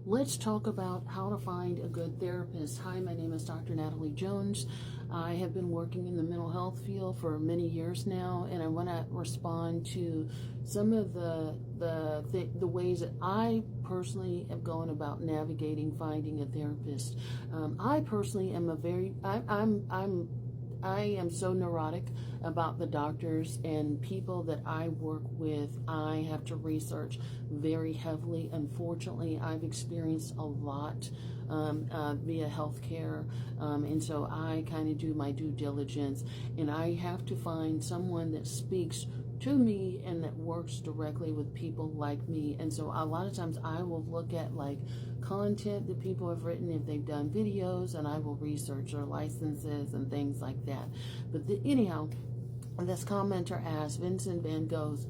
Let's talk about how to find a good therapist. Hi, my name is Dr. Natalie Jones. I have been working in the mental health field for many years now, and I want to respond to some of the ways that I personally have gone about navigating finding a therapist. I personally am I am so neurotic about the doctors and people that I work with. I have to research very heavily. Unfortunately, I've experienced a lot via healthcare, and so I kind of do my due diligence, and I have to find someone that speaks to me and that works directly with people like me. And so a lot of times I will look at like content that people have written if they've done videos, and I will research their licenses and things like that. But anyhow, this commenter asked, Vincent Van Goes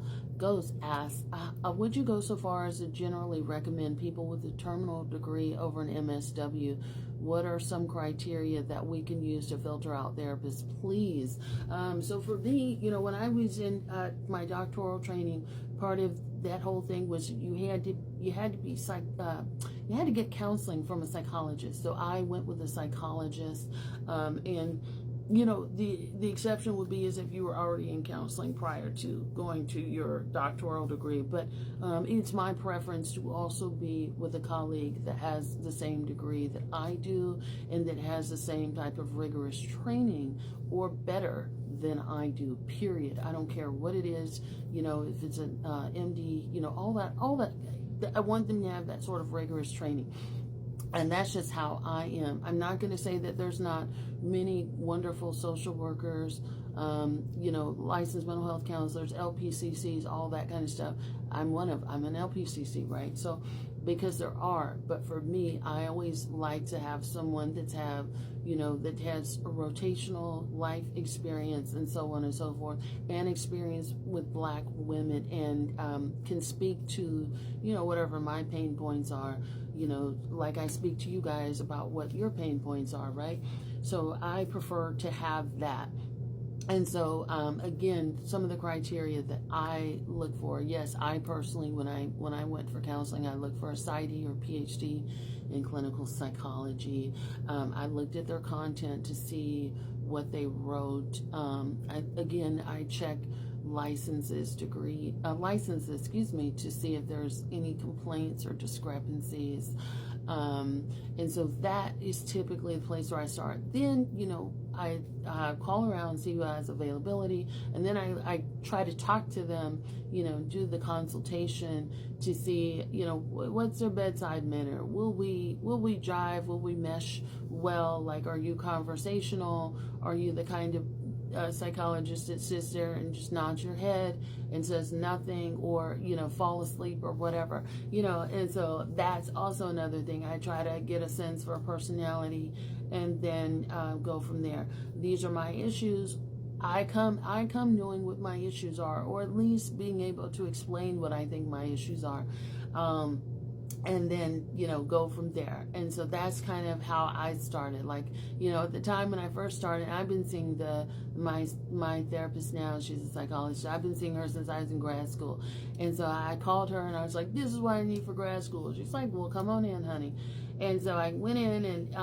asked, would you go so far as to generally recommend people with a terminal degree over an MSW? What are some criteria that we can use to filter out therapists, please? So for me, when I was in my doctoral training, part of that whole thing was you had to get counseling from a psychologist. So I went with a psychologist, and the exception would be is if you were already in counseling prior to going to your doctoral degree. But it's my preference to also be with a colleague that has the same degree that I do and that has the same type of rigorous training or better than I do, period. I don't care what it is, if it's an MD, all that. I want them to have that sort of rigorous training. And that's just how I am. I'm not going to say that there's not many wonderful social workers, licensed mental health counselors, LPCCs, all that kind of stuff. I'm an LPCC, right? So, because there are, but for me, I always like to have someone that has a rotational life experience and so on and so forth, and experience with Black women, and can speak to, whatever my pain points are, like I speak to you guys about what your pain points are, right? So I prefer to have that. And so, again, some of the criteria that I look for, yes, I personally, when I went for counseling, I looked for a PsyD or PhD in clinical psychology. I looked at their content to see what they wrote. I checked licenses, to see if there's any complaints or discrepancies. And so that is typically the place where I start. Then, I call around and see who has availability, and then I try to talk to them, do the consultation to see, what's their bedside manner. Will we jive? Will we mesh well? Like, are you conversational? Are you the kind of psychologist that sits there and just nods your head and says nothing, or fall asleep or whatever, and so that's also another thing. I try to get a sense for personality and then go from there. These are my issues. I come knowing what my issues are, or at least being able to explain what I think my issues are, and then go from there. And so that's kind of how I started. Like, at the time when I first started, I've been seeing my therapist now. She's a psychologist. I've been seeing her since I was in grad school. And so I called her and I was like, this is what I need for grad school. She's like, well, come on in, honey. And so I went in, and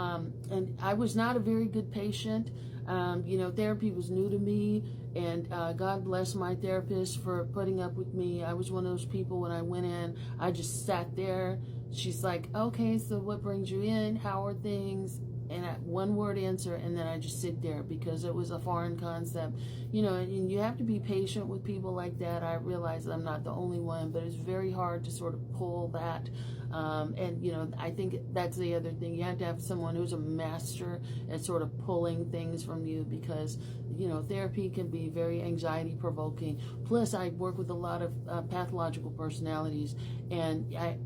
I was not a very good patient. Therapy was new to me, and God bless my therapist for putting up with me. I was one of those people, when I went in, I just sat there. She's like, okay, so what brings you in? How are things? And one word answer, and then I just sit there because it was a foreign concept, and you have to be patient with people like that. I realize that I'm not the only one, but it's very hard to sort of pull that. I think that's the other thing. You have to have someone who's a master at sort of pulling things from you, because therapy can be very anxiety provoking. Plus, I work with a lot of pathological personalities, and I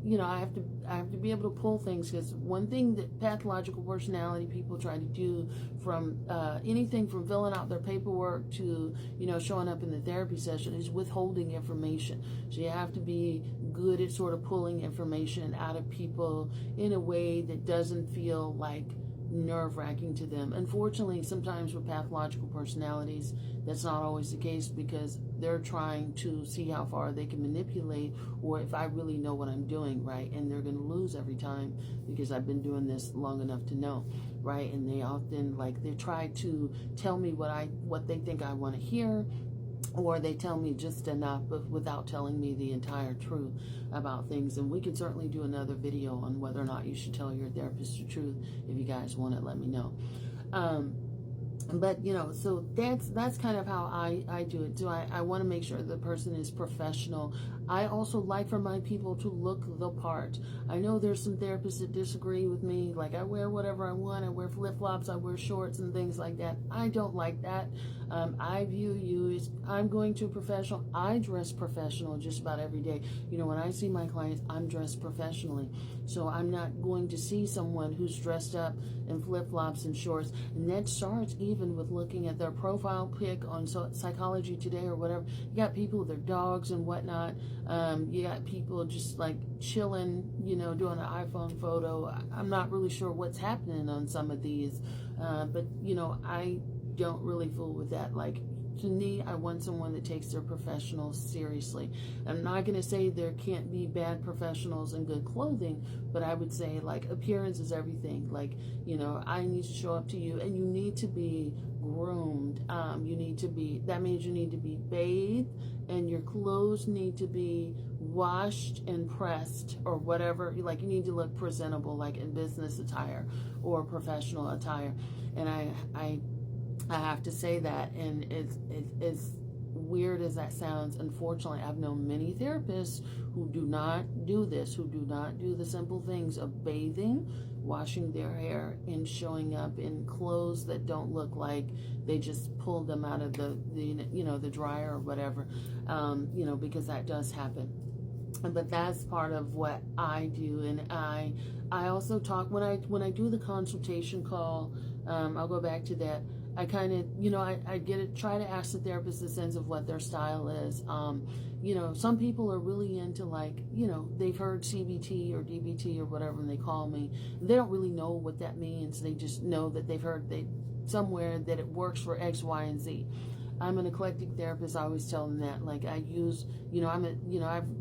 have to be able to pull things, because one thing that pathological personality people try to do, from anything from filling out their paperwork to showing up in the therapy session, is withholding information. So you have to be good at sort of pulling information out of people in a way that doesn't feel like nerve-wracking to them. Unfortunately, sometimes with pathological personalities, that's not always the case, because they're trying to see how far they can manipulate, or if I really know what I'm doing, right? And they're going to lose every time, because I've been doing this long enough to know, right? And they often, like, they try to tell me what they think I want to hear, or they tell me just enough, but without telling me the entire truth about things. And we can certainly do another video on whether or not you should tell your therapist the truth. If you guys want it, let me know. But, you know, so that's kind of how I do it. I want to make sure the person is professional. I also like for my people to look the part. I know there's some therapists that disagree with me. Like, I wear whatever I want. I wear flip-flops. I wear shorts and things like that. I don't like that. I view you as, I'm going to a professional. I dress professional just about every day. You know, when I see my clients, I'm dressed professionally. So I'm not going to see someone who's dressed up in flip-flops and shorts. And that starts even with looking at their profile pic on Psychology Today or whatever. You got people with their dogs and whatnot. You got people just like chilling, you know, doing an iPhone photo. I'm not really sure what's happening on some of these. But, you know, I don't really fool with that. Like, to me, I want someone that takes their professionals seriously. I'm not going to say there can't be bad professionals in good clothing, but I would say, like, appearance is everything. Like, you know, I need to show up to you, and you need to be groomed. That means you need to be bathed, and your clothes need to be washed and pressed, or whatever. Like, you need to look presentable, like in business attire or professional attire. And I have to say that, and it's weird as that sounds. Unfortunately, I've known many therapists who do not do this, who do not do the simple things of bathing, washing their hair, and showing up in clothes that don't look like they just pulled them out of the dryer or whatever, you know, because that does happen. But that's part of what I do. And I also talk when I do the consultation call. I'll go back to that. I kind of, you know, I try to ask the therapist a sense of what their style is. You know, some people are really into, like, you know, they've heard CBT or DBT or whatever, and they call me. They don't really know what that means. They just know that they've heard somewhere that it works for X, Y, and Z. I'm an eclectic therapist. I always tell them that. Like, I use, you know,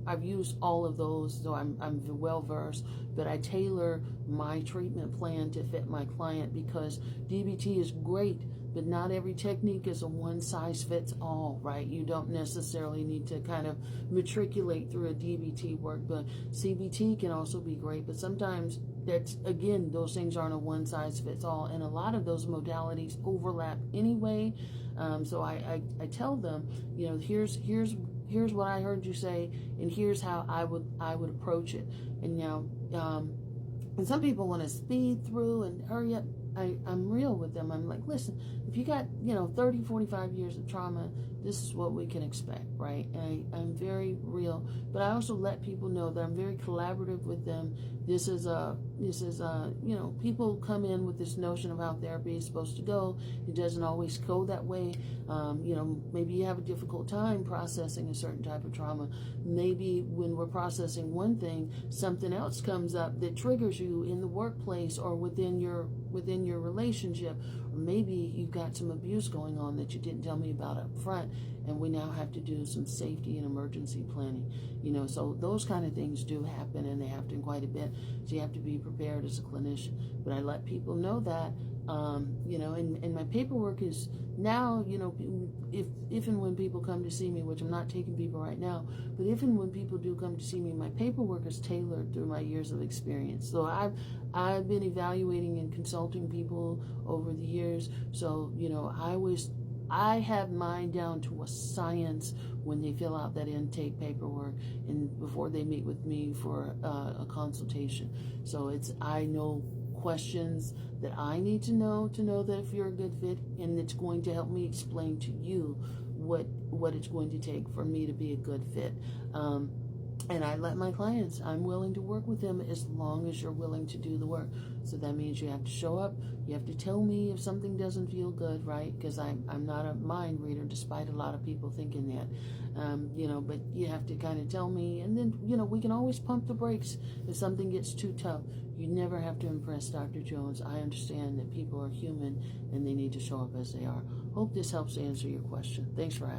I've used all of those, so I'm well versed. But I tailor my treatment plan to fit my client, because DBT is great, but not every technique is a one size fits all, right? You don't necessarily need to kind of matriculate through a DBT work, but CBT can also be great. But sometimes again, those things aren't a one size fits all, and a lot of those modalities overlap anyway. So I tell them, you know, here's what I heard you say, and here's how I would approach it. And now, and some people want to speed through and hurry up. I'm real with them. I'm like, listen, if you got, you know, 30, 45 years of trauma, this is what we can expect, right? And I'm very real, but I also let people know that I'm very collaborative with them. This is you know, people come in with this notion of how therapy is supposed to go. It doesn't always go that way. You know, maybe you have a difficult time processing a certain type of trauma. Maybe when we're processing one thing, something else comes up that triggers you in the workplace or within your relationship. Or maybe you've got some abuse going on that you didn't tell me about up front, and we now have to do some safety and emergency planning. You know, so those kind of things do happen, and they happen quite a bit. So you have to be prepared as a clinician. But I let people know that, you know, and my paperwork is now, you know, if and when people come to see me, which I'm not taking people right now, but if and when people do come to see me, my paperwork is tailored through my years of experience. So I've been evaluating and consulting people over the years. So, you know, I have mine down to a science when they fill out that intake paperwork and before they meet with me for a consultation. So I know questions that I need to know that if you're a good fit, and it's going to help me explain to you what it's going to take for me to be a good fit. And I let my clients, I'm willing to work with them as long as you're willing to do the work. So that means you have to show up. You have to tell me if something doesn't feel good, right? Because I'm not a mind reader, despite a lot of people thinking that. But you have to kind of tell me. And then, we can always pump the brakes if something gets too tough. You never have to impress Dr. Jones. I understand that people are human and they need to show up as they are. Hope this helps answer your question. Thanks for asking.